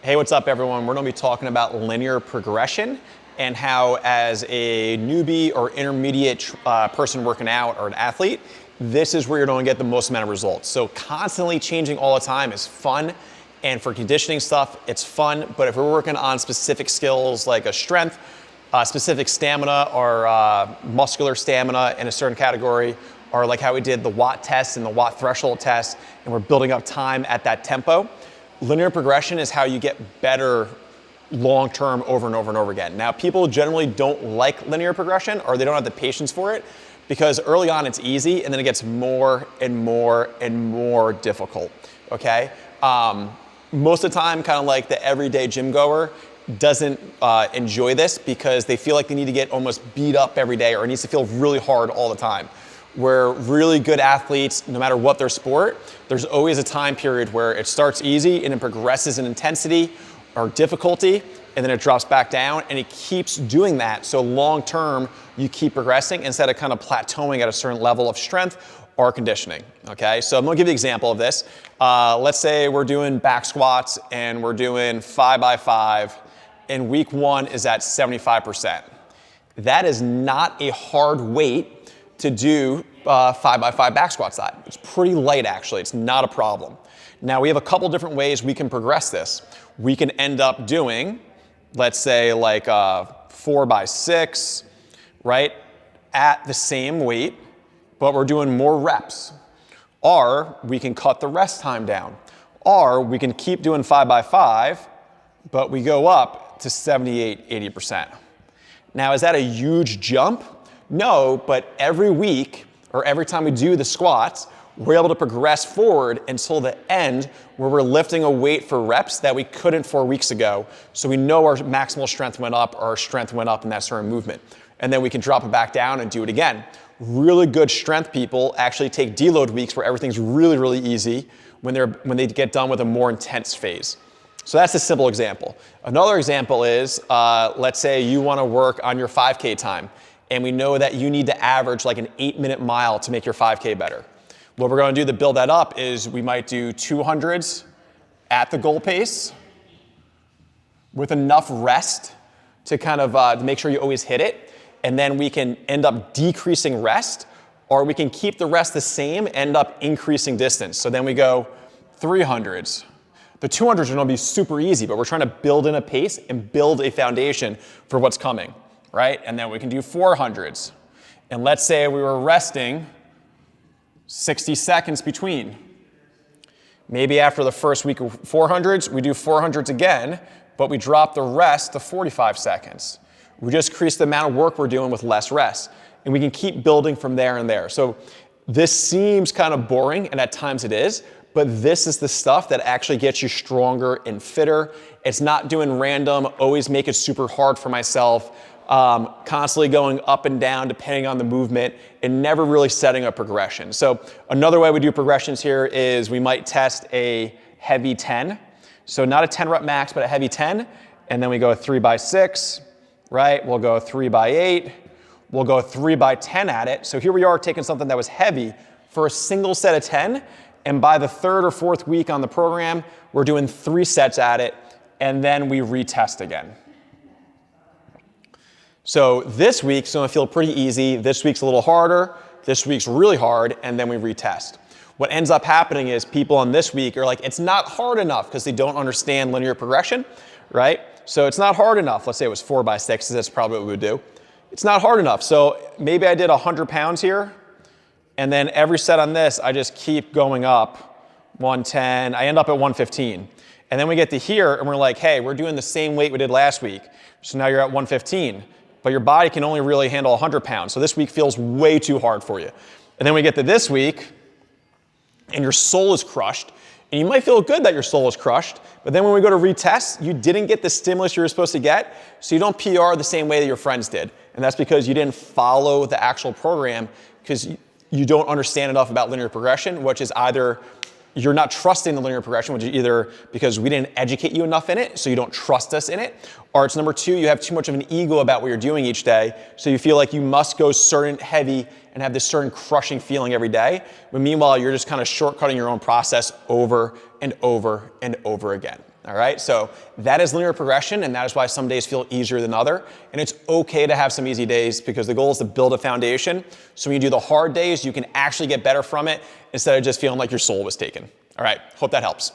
Hey, what's up everyone? We're gonna be talking about linear progression and how as a newbie or intermediate person working out or an athlete, this is where you're gonna get the most amount of results. So constantly changing all the time is fun. And for conditioning stuff, it's fun. But if we're working on specific skills like a strength, specific stamina or muscular stamina in a certain category, or like how we did the watt test and the watt threshold test, and we're building up time at that tempo, linear progression is how you get better long-term over and over and over again. Now, people generally don't like linear progression or they don't have the patience for it because early on it's easy and then it gets more and more and more difficult, okay? Most of the time, kind of like the everyday gym goer doesn't enjoy this because they feel like they need to get almost beat up every day or it needs to feel really hard all the time. Where really good athletes, no matter what their sport, there's always a time period where it starts easy and it progresses in intensity or difficulty, and then it drops back down, and it keeps doing that. So long term, you keep progressing instead of kind of plateauing at a certain level of strength or conditioning, okay? So I'm gonna give you an example of this. Let's say we're doing back squats and we're doing 5x5, and week one is at 75%. That is not a hard weight to do 5x5 back squat side. It's pretty light actually, it's not a problem. Now we have a couple different ways we can progress this. We can end up doing, let's say like 4x6, right? At the same weight, but we're doing more reps. Or we can cut the rest time down. Or we can keep doing 5x5, but we go up to 78, 80%. Now is that a huge jump? No, but every week or every time we do the squats, we're able to progress forward until the end where we're lifting a weight for reps that we couldn't 4 weeks ago. So we know our maximal strength went up or our strength went up in that certain movement. And then we can drop it back down and do it again. Really good strength people actually take deload weeks where everything's really, really easy when they get done with a more intense phase. So that's a simple example. Another example is, let's say you wanna work on your 5K time. And we know that you need to average like an 8-minute mile to make your 5K better. What we're gonna do to build that up is we might do 200s at the goal pace with enough rest to kind of to make sure you always hit it. And then we can end up decreasing rest, or we can keep the rest the same, end up increasing distance. So then we go 300s. The 200s are gonna be super easy, but we're trying to build in a pace and build a foundation for what's coming. Right? And then we can do 400s. And let's say we were resting 60 seconds between. Maybe after the first week of 400s, we do 400s again, but we drop the rest to 45 seconds. We just increase the amount of work we're doing with less rest. And we can keep building from there and there. So this seems kind of boring, and at times it is, but this is the stuff that actually gets you stronger and fitter. It's not doing random, always make it super hard for myself, constantly going up and down depending on the movement and never really setting a progression. So another way we do progressions here is we might test a heavy 10. So not a 10 rep max, but a heavy 10. And then we go 3x6, right? We'll go 3x8. We'll go 3x10 at it. So here we are taking something that was heavy for a single set of 10. And by the third or fourth week on the program, we're doing 3 sets at it. And then we retest again. So this week's gonna feel pretty easy. This week's a little harder. This week's really hard, and then we retest. What ends up happening is people on this week are like, it's not hard enough because they don't understand linear progression, right? So it's not hard enough. Let's say it was 4x6, that's probably what we would do. It's not hard enough. So maybe I did 100 pounds here, and then every set on this, I just keep going up. 110, I end up at 115. And then we get to here, and we're like, hey, we're doing the same weight we did last week. So now you're at 115. But your body can only really handle 100 pounds. So this week feels way too hard for you. And then we get to this week, and your soul is crushed. And you might feel good that your soul is crushed, but then when we go to retest, you didn't get the stimulus you were supposed to get, so you don't PR the same way that your friends did. And that's because you didn't follow the actual program because you don't understand enough about linear progression, which is either you're not trusting the linear progression, which is either because we didn't educate you enough in it, so you don't trust us in it, or it's number 2, you have too much of an ego about what you're doing each day, so you feel like you must go certain heavy and have this certain crushing feeling every day, when meanwhile you're just kind of shortcutting your own process over and over and over again. All right, so that is linear progression, and that is why some days feel easier than other. And it's okay to have some easy days because the goal is to build a foundation. So when you do the hard days, you can actually get better from it instead of just feeling like your soul was taken. All right, hope that helps.